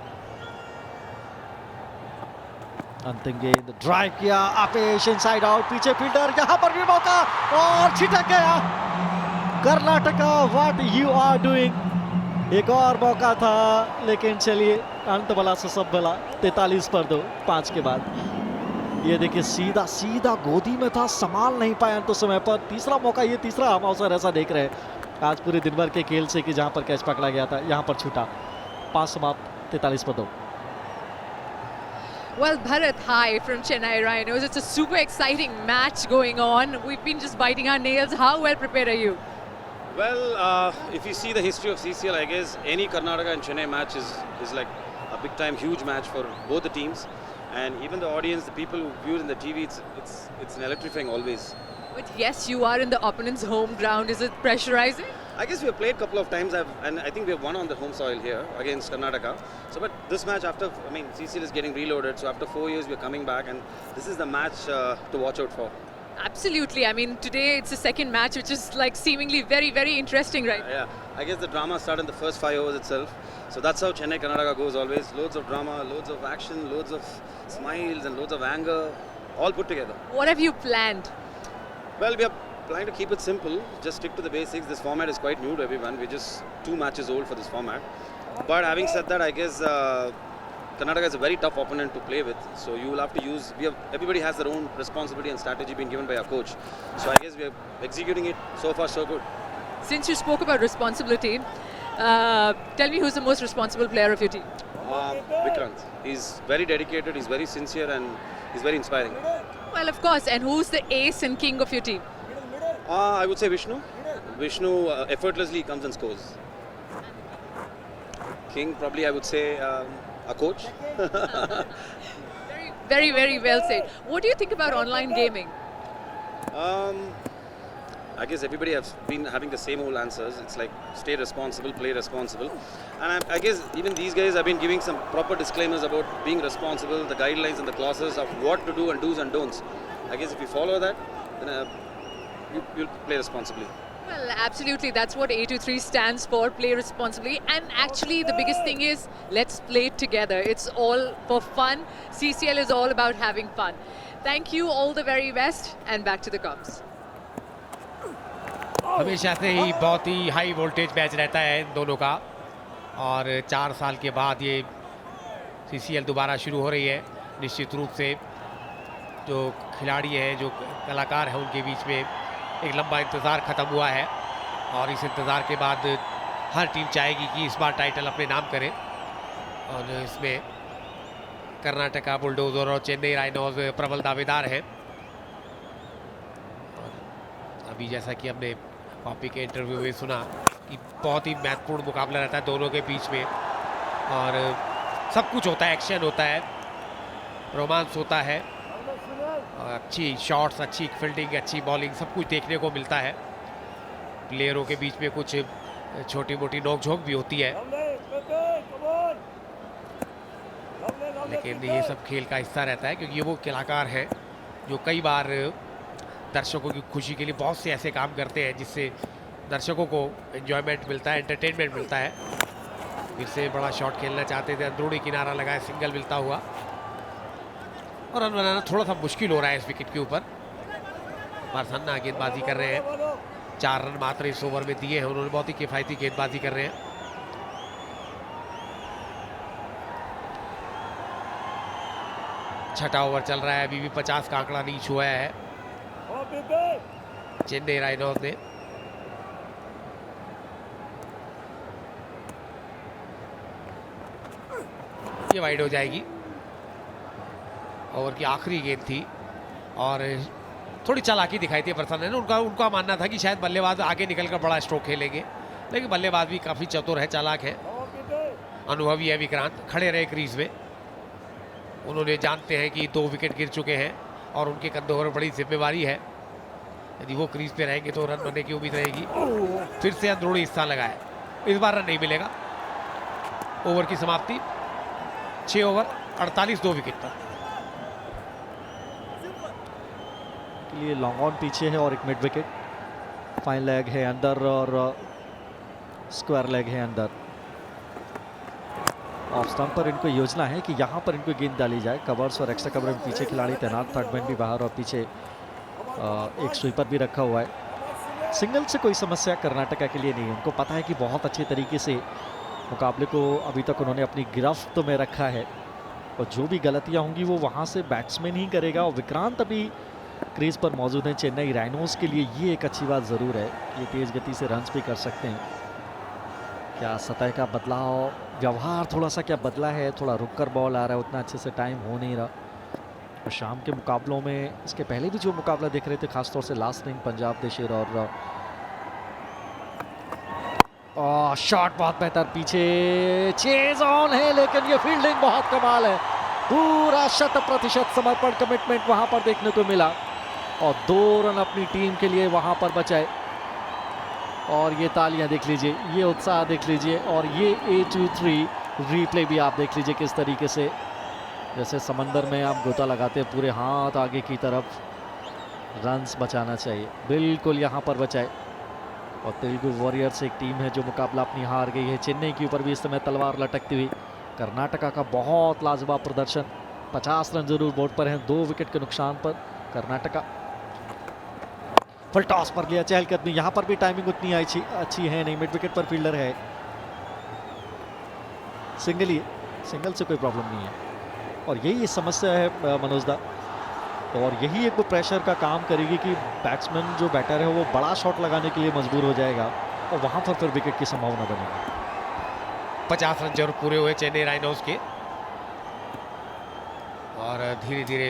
Speaker 3: अंतिम गेंद ड्राइव किया, आपेश इनसाइड आउट, पीछे फील्डर, यहाँ पर भी मौका और छिटक गया। Karnataka, what you are doing. एक और मौका था लेकिन चलिए अंत भला से सब भला। 43 पर 2 5 के बाद। ये देखिए सीधा गोदी में था, संभाल नहीं पाया अंत समय पर। तीसरा मौका, ये तीसरा हम अवसर ऐसा देख रहे हैं आज पूरे दिन भर के खेल से कि जहां पर कैच पकड़ा गया था, यहां पर छूटा। 5 समाप्त 43 पर 2।
Speaker 4: Well, Bharat, hi from Chennai Rhinos. It's a super exciting match going on. We've been just biting our nails. How well prepared are you?
Speaker 5: Well, if you see the history of CCL, I guess any Karnataka and Chennai match is like a big time, huge match for both the teams. and even the audience, the people who view it in the TV, it's an electrifying always.
Speaker 4: But yes, you are in the opponent's home ground. Is it pressurizing?
Speaker 5: I guess we have played a couple of times, and I think we have won on the home soil here against Karnataka. So, but this match CCL is getting reloaded. So after 4 years, we're coming back, and this is the match to watch out for.
Speaker 4: Absolutely. I mean, today it's the second match, which is like seemingly very, very interesting, right?
Speaker 5: Yeah, I guess the drama started in the first 5 overs itself. So that's how Chennai Karnataka goes always. Loads of drama, loads of action, loads of smiles, and loads of anger, all put together.
Speaker 4: What have you planned?
Speaker 5: Well, we are planning to keep it simple. Just stick to the basics. This format is quite new to everyone. We're just 2 matches old for this format. But having said that, I guess Karnataka is a very tough opponent to play with. So you will have to use. Everybody has their own responsibility and strategy being given by our coach. So I guess we are executing it so far so good.
Speaker 4: Since you spoke about responsibility, tell me who's the most responsible player of your team?
Speaker 5: Vikrant. He's very dedicated. He's very sincere, and he's very inspiring.
Speaker 4: Well, of course. And who's the ace and king of your team?
Speaker 5: I would say Vishnu. Vishnu effortlessly comes and scores. King, probably I would say a coach.
Speaker 4: Very, very, very well said. What do you think about online gaming?
Speaker 5: I guess everybody has been having the same old answers. It's like stay responsible, play responsible. And I guess even these guys have been giving some proper disclaimers about being responsible, the guidelines and the clauses of what to do and do's and don'ts. I guess if you follow that, then you'll play responsibly.
Speaker 4: Well, absolutely. That's what A23 stands for, play responsibly. And actually, the biggest thing is, let's play together. It's all for fun. CCL is all about having fun. Thank you, all the very best, and back to the Cubs.
Speaker 2: हमेशा से ही बहुत ही high voltage match रहता है इन दोनों का, और 4 साल के बाद ये CCL दोबारा शुरू हो रही है. निश्चित रूप से जो खिलाड़ी हैं, जो कलाकार हैं, उनके बीच में एक लंबा इंतज़ार ख़त्म हुआ है, और इस इंतज़ार के बाद हर टीम चाहेगी कि इस बार टाइटल अपने नाम करे. और इसमें कर्नाटका बुलडोज़र और चेन्नई राइनोज प्रबल दावेदार हैं. अभी जैसा कि हमने पॉपी के इंटरव्यू में सुना कि बहुत ही महत्वपूर्ण मुकाबला रहता है दोनों के बीच में, और सब कुछ होता है, एक्शन होता है, रोमांस होता है, अच्छी शॉट्स, अच्छी फील्डिंग, अच्छी बॉलिंग, सब कुछ देखने को मिलता है. प्लेयरों के बीच में कुछ छोटी मोटी नोकझोंक भी होती है, लेकिन ये सब खेल का हिस्सा रहता है, क्योंकि ये वो कलाकार हैं जो कई बार दर्शकों की खुशी के लिए बहुत से ऐसे काम करते हैं जिससे दर्शकों को एंजॉयमेंट मिलता है, एंटरटेनमेंट मिलता है. फिर से बड़ा शॉट खेलना चाहते थे, अंदरूनी किनारा लगाया, सिंगल मिलता हुआ, और रन बनाना थोड़ा सा मुश्किल हो रहा है इस विकेट के ऊपर. बारसन्ना गेंदबाजी कर रहे हैं, 4 रन मात्र इस ओवर में दिए हैं उन्होंने, बहुत ही किफायती गेंदबाजी कर रहे हैं. छठा ओवर चल रहा है, अभी भी 50 का आंकड़ा रीच हुआ है चेन्नई राइनोज ने. ये वाइड हो जाएगी. ओवर की आखिरी गेंद थी और थोड़ी चालाकी दिखाई थी प्रसन्न ने. उनका मानना था कि शायद बल्लेबाज आगे निकलकर बड़ा स्ट्रोक खेलेंगे, लेकिन बल्लेबाज भी काफ़ी चतुर है, चालाक है, अनुभवी है. विक्रांत खड़े रहे क्रीज में. उन्होंने जानते हैं कि 2 विकेट गिर चुके हैं और उनके कंधों पर बड़ी जिम्मेवारी है. यदि वो क्रीज पे रहेंगे तो रन बनने की उम्मीद रहेगी. फिर से अंदरूनी हिस्सा लगाए, इस बार रन नहीं मिलेगा. ओवर की समाप्ति 6 ओवर 48 2 विकेट पर.
Speaker 3: के लिए लॉन्ग ऑन पीछे है और एक मिड विकेट. फाइन लेग है अंदर और स्क्वायर लेग है अंदर. ऑफ स्टंप पर इनको योजना है कि यहाँ पर इनको गेंद डाली जाए. कवर्स और एक्स्ट्रा कवर में पीछे खिलाड़ी तैनात, थर्ड मैन भी बाहर और पीछे एक स्वीपर भी रखा हुआ है. सिंगल से कोई समस्या कर्नाटका के लिए नहीं है. उनको पता है कि बहुत अच्छे तरीके से मुकाबले को अभी तक उन्होंने अपनी गिरफ्त में रखा है, और जो भी गलतियाँ होंगी वो वहाँ से बैट्समैन ही करेगा. और विक्रांत अभी क्रीज पर मौजूद हैं चेन्नई राइनोज के लिए. ये एक अच्छी बात ज़रूर है, ये तेज़ गति से रन्स भी कर सकते हैं. क्या सतह का बदलाव, व्यवहार थोड़ा सा क्या बदला है, थोड़ा रुक कर बॉल आ रहा है, उतना अच्छे से टाइम हो नहीं रहा. और शाम के मुकाबलों में, इसके पहले भी जो मुकाबला देख रहे थे, खासतौर से लास्ट इनिंग पंजाब देशर, और शॉट बहुत बेहतर, पीछे चेज ऑन है, लेकिन ये फील्डिंग बहुत कमाल है. पूरा 100% समर्पण, कमिटमेंट वहां पर देखने को मिला और 2 रन अपनी टीम के लिए वहां पर बचाए। और ये तालियां देख लीजिए, ये उत्साह देख लीजिए, और ये 8-3 रीप्ले भी आप देख लीजिए किस तरीके से, जैसे समंदर में आप गोता लगाते हैं, पूरे हाथ आगे की तरफ। रन्स बचाना चाहिए, बिल्कुल यहाँ पर बचाए। और तेलुगु वॉरियर्स एक टीम है जो मुकाबला अपनी हार गई है। चेन्नई के ऊपर भी इस समय तलवार लटकती हुई। कर्नाटका का बहुत लाजवाब प्रदर्शन, 50 रन जरूर बोर्ड पर हैं, 2 विकेट के नुकसान पर। कर्नाटका फुल टॉस पर लिया चहलकदमी, यहाँ पर भी टाइमिंग उतनी अच्छी है नहीं, मिड विकेट पर फील्डर है, सिंगल से कोई प्रॉब्लम नहीं है। और यही समस्या है मनोज दा, और यही एक वो प्रेशर का काम करेगी कि बैट्समैन जो बैटर है वो बड़ा शॉट लगाने के लिए मजबूर हो जाएगा और वहां पर फिर विकेट की संभावना बनेगी।
Speaker 2: 50 रन जरूर पूरे हुए चेन्नई राइनोज के, और धीरे धीरे,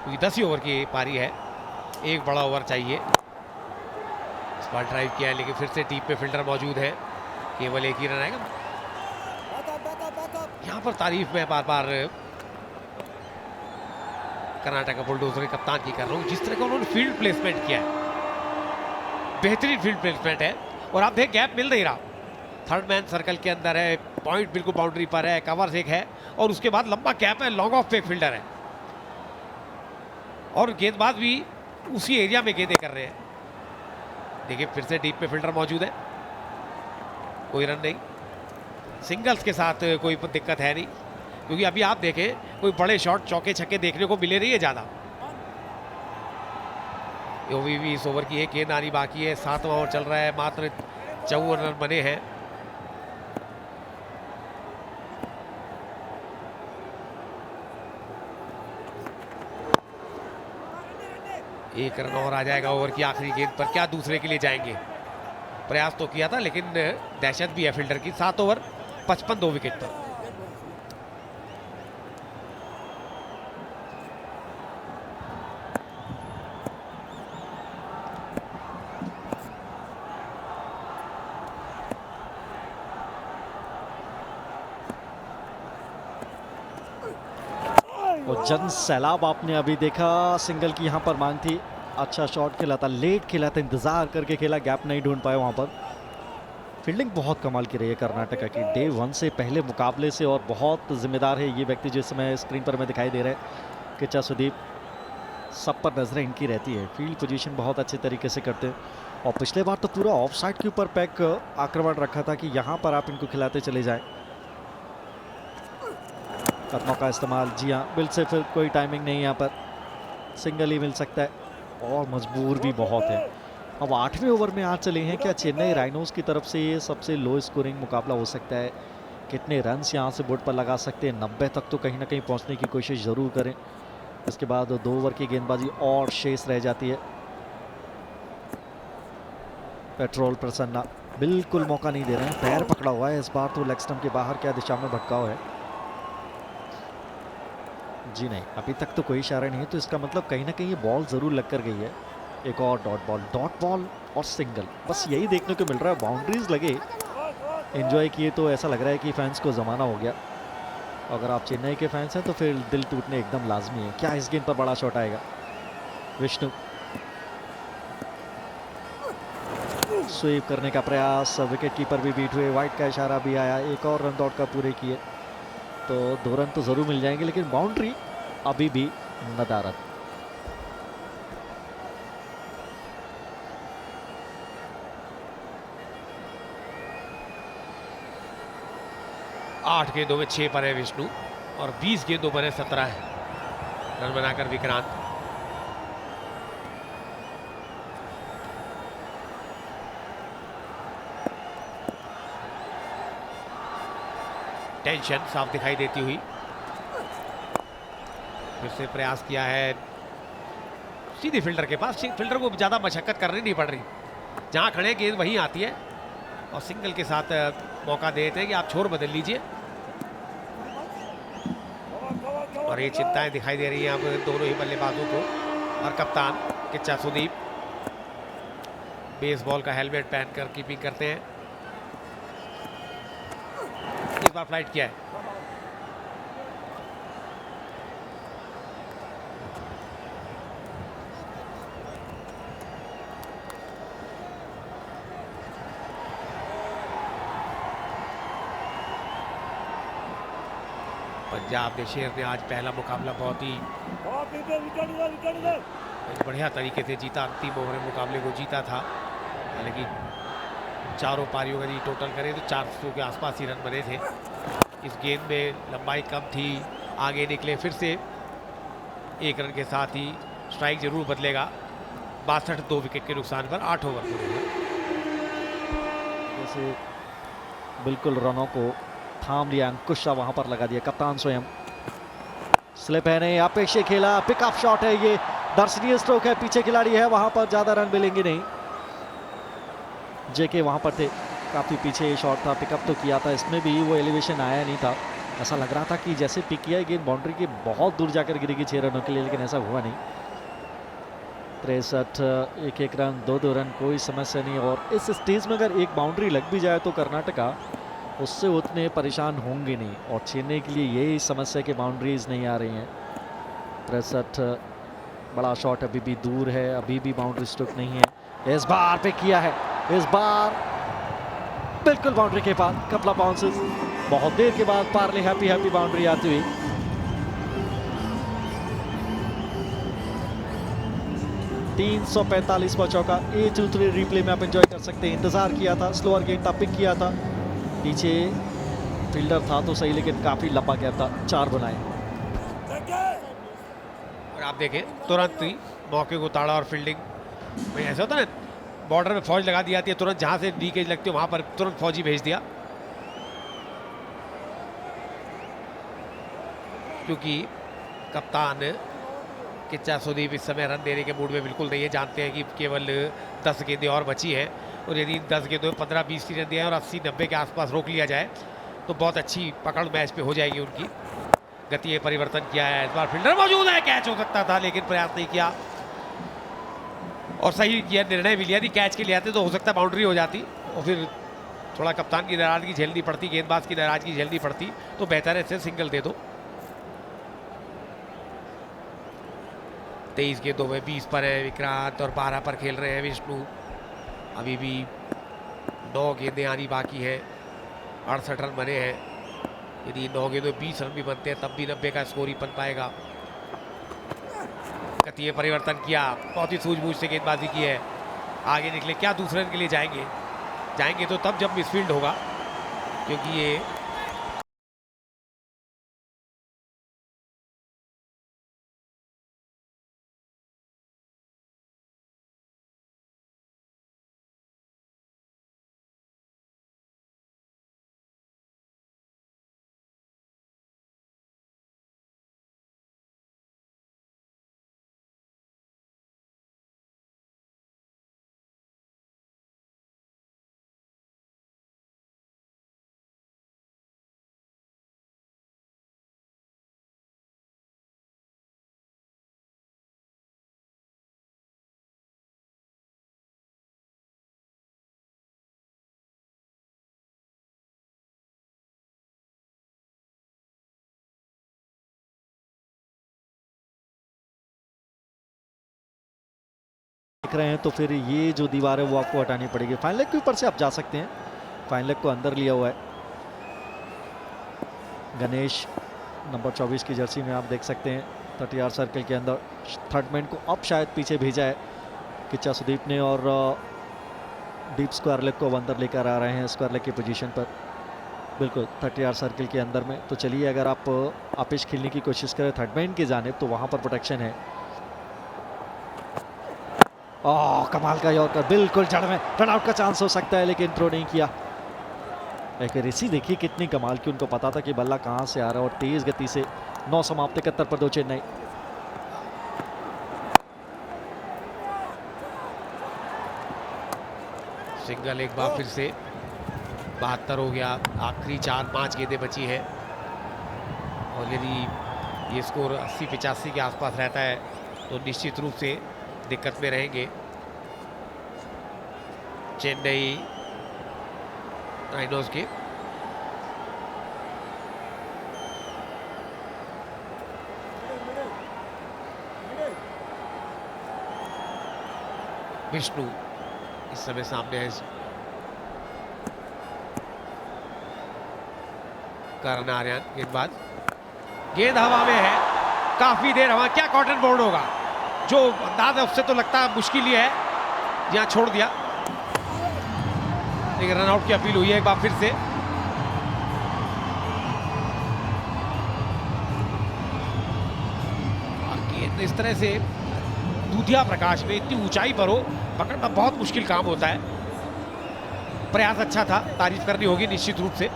Speaker 2: क्योंकि 10 ही ओवर की पारी है, एक बड़ा ओवर चाहिए। इस बार ड्राइव किया है लेकिन फिर से टीप पे फील्डर मौजूद है, केवल एक ही रन आएगा। यहाँ पर तारीफ में बार बार कर्नाटका बुलडोजर के कप्तान की कर रहा हूँ, जिस तरह का उन्होंने फील्ड प्लेसमेंट किया है, बेहतरीन फील्ड प्लेसमेंट है। और आप देख, गैप मिल नहीं रहा, थर्ड मैन सर्कल के अंदर है, पॉइंट बिल्कुल बाउंड्री पर है, कवर्स एक है, और उसके बाद लंबा कैप है, लॉन्ग ऑफ पे एक फील्डर है, और गेंदबाज भी उसी एरिया में गेंदें कर रहे हैं। देखिए फिर से डीप पे फील्डर मौजूद है, कोई रन नहीं। सिंगल्स के साथ कोई दिक्कत है नहीं, क्योंकि अभी आप देखें कोई बड़े शॉट, चौके छक्के देखने को मिले नहीं है ज़्यादा। भी इस ओवर की एक गेंद आनी बाकी है, 7वां ओवर चल रहा है, मात्र 54 रन बने हैं। एक रन और आ जाएगा ओवर की आखिरी गेंद पर, क्या दूसरे के लिए जाएंगे? प्रयास तो किया था लेकिन दहशत भी है फील्डर की। 7 ओवर 55, 2 विकेट पर।
Speaker 3: और जन सैलाब आपने अभी देखा, सिंगल की यहाँ पर मांग थी, अच्छा शॉट खेला था, लेट खेला था, इंतजार करके खेला, गैप नहीं ढूंढ पाए वहाँ पर। फील्डिंग बहुत कमाल की रही है कर्नाटका की, डे 1 से पहले मुकाबले से, और बहुत जिम्मेदार है ये व्यक्ति जिस समय स्क्रीन पर हमें दिखाई दे रहे हैं, किच्चा सुदीप, सब पर नजरें इनकी रहती है, फील्ड पोजीशन बहुत अच्छे तरीके से करते हैं। और पिछले बार तो पूरा ऑफ साइड के ऊपर पैक आक्रमण रखा था कि यहाँ पर आप इनको खिलाते चले जाएं। कदमों का इस्तेमाल, जी हाँ, बिल से फिर कोई टाइमिंग नहीं, यहाँ पर सिंगल ही मिल सकता है, और मजबूर भी बहुत है। अब 8वें ओवर में आ चले हैं, क्या चेन्नई राइनोज की तरफ से ये सबसे लो स्कोरिंग मुकाबला हो सकता है? कितने रन्स यहाँ से बोर्ड पर लगा सकते हैं? 90 तक तो कहीं ना कहीं पहुँचने की कोशिश ज़रूर करें। इसके बाद 2 ओवर की गेंदबाजी और शेष रह जाती है। पेट्रोल प्रसन्ना बिल्कुल मौका नहीं दे रहे हैं, पैर पकड़ा हुआ है इस बार तो लेग स्टंप के बाहर, क्या दिशा में भटकाव है? जी नहीं, अभी तक तो कोई इशारा नहीं है, तो इसका मतलब कहीं ना कहीं ये बॉल ज़रूर लग कर गई है। एक और डॉट बॉल और सिंगल, बस यही देखने को मिल रहा है। बाउंड्रीज लगे, एंजॉय किए, तो ऐसा लग रहा है कि फैंस को ज़माना हो गया। अगर आप चेन्नई के फैंस हैं तो फिर दिल टूटने एकदम लाजमी है। क्या इस गेंद पर बड़ा शॉट आएगा? विष्णु स्वीप करने का प्रयास, विकेट कीपर भी बीट हुए, वाइट का इशारा भी आया, एक और रन दौड़ का पूरे किए तो 2 रन तो ज़रूर मिल जाएंगे, लेकिन बाउंड्री अभी भी नदारद।
Speaker 2: आठ गेंदों में 6 पर है विष्णु, और 20 गेंदों पर है 17 रन बनाकर विक्रांत। टेंशन साफ दिखाई देती हुई, फिर से प्रयास किया है सीधे फील्डर के पास। फील्डर को ज़्यादा मशक्कत करनी नहीं पड़ रही, जहां खड़े गेंद वहीं आती है, और सिंगल के साथ मौका देते हैं कि आप छोर बदल लीजिए। और ये चिंताएं दिखाई दे रही हैं अब दोनों ही बल्लेबाजों को। और कप्तान किच्चा सुदीप बेसबॉल का हेलमेट पहनकर कीपिंग करते हैं। इस बार फ्लाइट किया है, पंजाब नेशनल ने आज पहला मुकाबला बहुत ही बढ़िया तरीके से जीता, अंतिम ओवर में मुकाबले को जीता था। हालांकि चारों पारियों का जी टोटल करें तो 400 के आसपास ही रन बने थे। इस गेंद में लंबाई कम थी, आगे निकले, फिर से 1 रन के साथ ही स्ट्राइक जरूर बदलेगा। 62 2 विकेट के नुकसान पर 8 ओवर पूरे हुए।
Speaker 3: जैसे बिल्कुल रनों को थाम लिया, अंकुश वहां पर लगा दिया कप्तान स्वयं। स्लिप है नहीं, अपेक्षे खेला, पिकअप शॉट है, ये दर्शनीय स्ट्रोक है, पीछे खिलाड़ी है, वहां पर ज्यादा रन मिलेंगे नहीं। जेके वहां पर थे, काफी पीछे ये शॉट था, पिकअप तो किया था, इसमें भी वो एलिवेशन आया नहीं था। ऐसा लग रहा था कि जैसे पिक किया गेंद बाउंड्री के बहुत दूर जाकर गिरेगी 6 रनों के लिए, लेकिन ऐसा हुआ नहीं। 63, 1-1 रन, 2-2 रन, कोई समस्या नहीं। और इस स्टेज में अगर एक बाउंड्री लग भी जाए तो कर्नाटका उससे उतने परेशान होंगे नहीं, और चेन्नई के लिए यही समस्या कि बाउंड्रीज नहीं आ रही हैं। 63, बड़ा शॉट अभी भी दूर है, अभी भी बाउंड्री स्ट्रोक नहीं है। इस बार पे किया है, इस बार बिल्कुल बाउंड्री के पास, कपला बाउंसेस, बहुत देर के बाद पार्ले हैप्पी बाउंड्री आती हुई। $345 पर चौका। 8-2-3 रिप्ले में आप एंजॉय कर सकते हैं। इंतजार किया था, स्लोअर गेंद था, पिक किया था, पीछे फील्डर था तो सही, लेकिन काफी लंबा गया था, 4 बनाए।
Speaker 2: और आप देखें तुरंत ही मौके को ताड़ा, और फील्डिंग में ऐसा होता है ना, बॉर्डर में फौज लगा दी जाती है, तुरंत जहां से लीकेज लगती है वहां पर तुरंत फौजी भेज दिया, क्योंकि कप्तान किच्चा सुदीप इस समय रन देने के मूड में बिल्कुल नहीं है। जानते हैं कि केवल 10 गेंदें और बची हैं, और यदि 10 गेंदों में 15-20 रन दिए और 80-90 के आसपास रोक लिया जाए तो बहुत अच्छी पकड़ मैच पे हो जाएगी उनकी। गति में परिवर्तन किया है, इस बार फील्डर मौजूद है, कैच हो सकता था लेकिन प्रयास नहीं किया, और सही किया, निर्णय भी लिया। यदि कैच के लिए आते तो हो सकता है बाउंड्री हो जाती, और फिर थोड़ा कप्तान की नाराजगी झेलनी पड़ती, गेंदबाज की नाराजगी झेलनी पड़ती, तो बेहतर है इसे सिंगल दे दो। 23 गेंदों में 20 पर है विक्रांत, और 12 पर खेल रहे हैं विष्णु। अभी भी 9 गेंदें आनी बाकी है, 68 रन बने हैं। यदि 9 गेंदों में 20 रन भी बनते हैं तब भी 90 का स्कोर ही बन पाएगा। गति में परिवर्तन किया, बहुत ही सूझबूझ से गेंदबाजी की है, आगे निकले, क्या दूसरे रन के लिए जाएंगे तो तब जब मिसफील्ड होगा, क्योंकि ये
Speaker 3: देख रहे हैं तो फिर ये जो दीवार है वो आपको हटानी पड़ेगी। फाइन लेग के ऊपर से आप जा सकते हैं, फाइन लेग को अंदर लिया हुआ है। गणेश नंबर 24 की जर्सी में आप देख सकते हैं 30 यार्ड सर्कल के अंदर। थर्ड मैन को अब शायद पीछे भेजा है किच्चा सुदीप ने, और डीप स्क्वायर लेग को अब अंदर लेकर आ रहे हैं स्क्वायर लेग की पोजीशन पर, बिल्कुल 30 यार्ड सर्कल के अंदर में। तो चलिए, अगर आप आपिश खेलने की कोशिश करें थर्ड मैन की जानिब तो वहाँ पर प्रोटेक्शन है। कमाल का यॉर्कर, बिल्कुल जड़ में रन आउट का चांस हो सकता है, लेकिन थ्रो नहीं किया। एक्यूरेसी देखिए कितनी कमाल की, उनको पता था कि बल्ला कहां से आ रहा है, और तेज गति से 9 समाप्त 71 पर 2 चेन्नई।
Speaker 2: सिंगल एक बार फिर से 72 हो गया, आखिरी 4-5 गेंदें बची है, और यदि ये स्कोर 80-85 के आसपास रहता है तो निश्चित रूप से दिक्कत में रहेंगे चेन्नई राइनोज के। विष्णु इस समय सामने है, करण आर्यन गेंदबाज। गेंद हवा में है, काफी देर हवा, क्या कॉटन बोर्ड होगा, जो अंदाज है उससे तो लगता है मुश्किल ही है, यहाँ छोड़ दिया। लेकिन रनआउट की अपील हुई है एक बार फिर से। इस तरह से दूधिया प्रकाश में इतनी ऊंचाई पर हो, पकड़ना बहुत मुश्किल काम होता है। प्रयास अच्छा था, तारीफ करनी होगी निश्चित रूप से।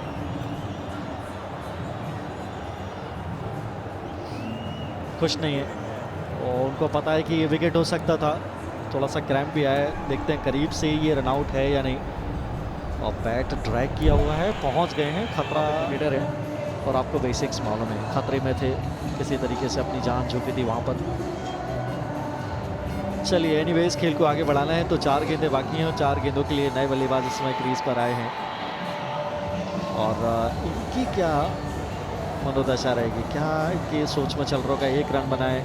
Speaker 3: खुश नहीं है और उनको पता है कि ये विकेट हो सकता था, थोड़ा सा क्रैम्प भी आया है। देखते हैं करीब से ये रनआउट है या नहीं। और बैट ड्रैग किया हुआ है, पहुंच गए हैं, खतरा लीडर है और आपको बेसिक्स मालूम है, खतरे में थे, किसी तरीके से अपनी जान झोंकी थी वहाँ पर। चलिए एनीवेज खेल को आगे बढ़ाना है तो 4 गेंदें बाकी हैं और 4 गेंदों के लिए नए बल्लेबाज इस समय क्रीज पर आए हैं। और इनकी क्या मनोदशा रहेगी, क्या इनकी सोच में चल रहा होगा। 1 रन बनाए,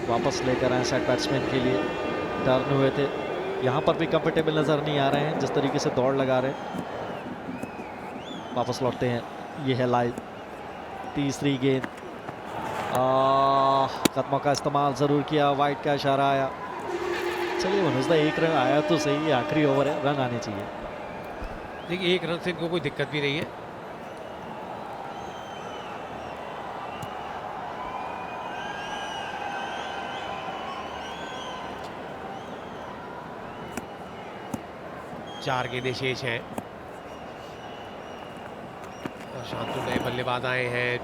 Speaker 3: वापस लेकर आए सेट बैट्समैन के लिए, टर्न हुए थे, यहाँ पर भी कंफर्टेबल नज़र नहीं आ रहे हैं जिस तरीके से दौड़ लगा रहे हैं। वापस लौटते हैं, ये है लाइव, तीसरी गेंद, कदमों का इस्तेमाल ज़रूर किया, वाइड का इशारा आया। चलिए मनोज, 1 रन आया तो सही, आखिरी ओवर है, रन आने चाहिए।
Speaker 2: देखिए 1 रन से इनको कोई दिक्कत भी नहीं है। चार गेंदें शेष हैं और शांतु नए बल्लेबाज आए हैं।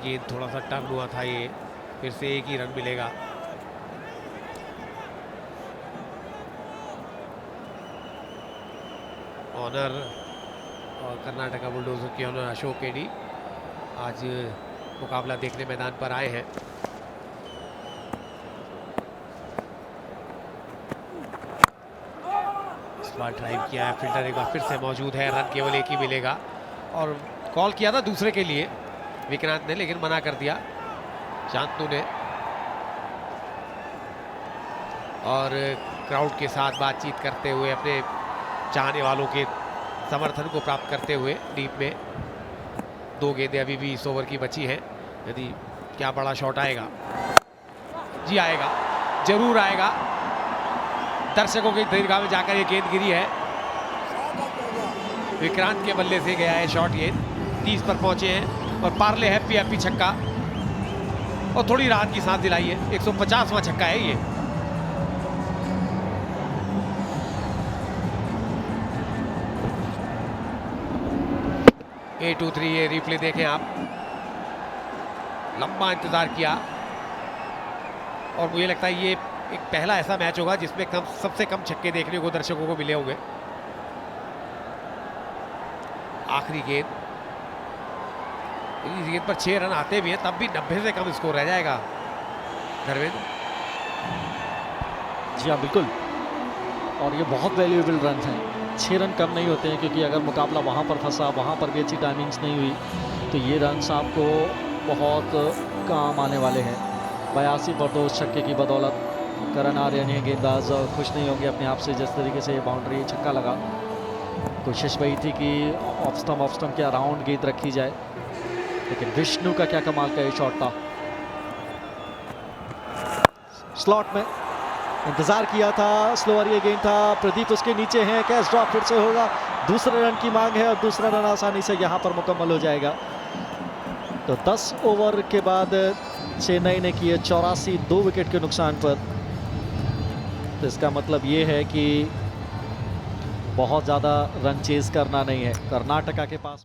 Speaker 2: गेंद थोड़ा सा टर्न हुआ था, ये फिर से 1 ही रन मिलेगा। ऑनर और कर्नाटका बुलडोजर के ऑनर अशोक केडी आज मुकाबला देखने मैदान पर आए हैं। इस बार ड्राइव किया है, फील्डर एक बार फिर से मौजूद है, रन केवल 1 ही मिलेगा। और कॉल किया था दूसरे के लिए विक्रांत ने, लेकिन मना कर दिया शांतनु ने। और क्राउड के साथ बातचीत करते हुए, अपने चाहने वालों के समर्थन को प्राप्त करते हुए डीप में 2 गेंदें अभी भी इस ओवर की बची हैं। यदि क्या बड़ा शॉट आएगा, जी आएगा, जरूर आएगा। दर्शकों की दीर्घा में जाकर ये गेंद गिरी है, विक्रांत के बल्ले से गया है शॉट। ये 30 पर पहुंचे हैं और पार्ले हैप्पी छक्का और थोड़ी राहत की सांस दिलाई है। 150वां छक्का है ये। ए 2-3 ये रिप्ले देखें आप, लंबा इंतजार किया और मुझे लगता है ये एक पहला ऐसा मैच होगा जिसमें सबसे कम छक्के देखने को दर्शकों को मिले होंगे। आखिरी गेंद, इस गेंद पर 6 रन आते भी हैं तब भी 90 से कम स्कोर रह जाएगा। धर्मेंद्र
Speaker 3: जी हाँ बिल्कुल, और ये बहुत वैल्यूएबल रन हैं। 6 रन कम नहीं होते हैं, क्योंकि अगर मुकाबला वहाँ पर फंसा, वहाँ पर भी अच्छी टाइमिंग्स नहीं हुई तो ये रन आपको बहुत काम आने वाले हैं। 82 पर 2 छक्के की बदौलत करण आर्यन है गेंदबाज, खुश नहीं होंगे अपने आप से जिस तरीके से बाउंड्री छक्का लगा। कोशिश वही थी कि ऑफ स्टंप के अराउंड गेंद रखी जाए, लेकिन विष्णु का क्या कमाल का ये शॉट था। स्लॉट में इंतजार किया था, स्लोअर ये गेंद था, प्रदीप उसके नीचे हैं, कैच ड्रॉप फिर से होगा, दूसरे रन की मांग है और दूसरा रन आसानी से यहाँ पर मुकम्मल हो जाएगा। तो 10 ओवर के बाद चेन्नई ने किए 84 2 विकेट के नुकसान पर। तो इसका मतलब ये है कि बहुत ज़्यादा रन चेज करना नहीं है कर्नाटका के पास।